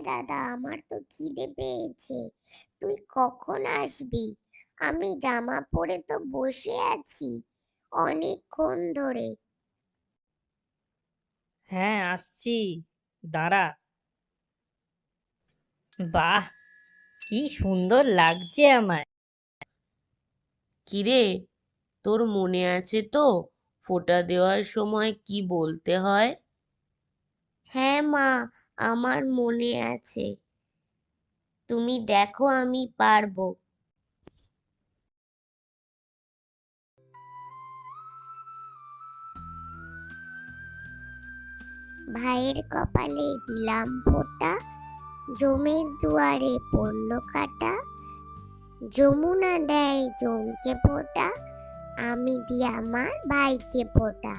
দাদা, আমার তো খিদে পেয়েছে। তুই কখন আসবি? আমি জামা পরে তো বসে আছি অনেকক্ষণ ধরে। হ্যাঁ, আসছি, দাঁড়া। বাহ, কি সুন্দর লাগছে আমায়। কিরে, তোর মনে আছে তো ফোঁটা দেওয়ার সময় কি বলতে হয়? হ্যাঁ মা, আমার মনে আছে। তুমি দেখো আমি পারবো। ভাইয়ের কপালে দিলাম ফোঁটা, জমের দুয়ারে পড়লো কাটা। যমুনা দেয় জমকে ফোঁটা, আমি দিই আমার ভাইকে ফোঁটা।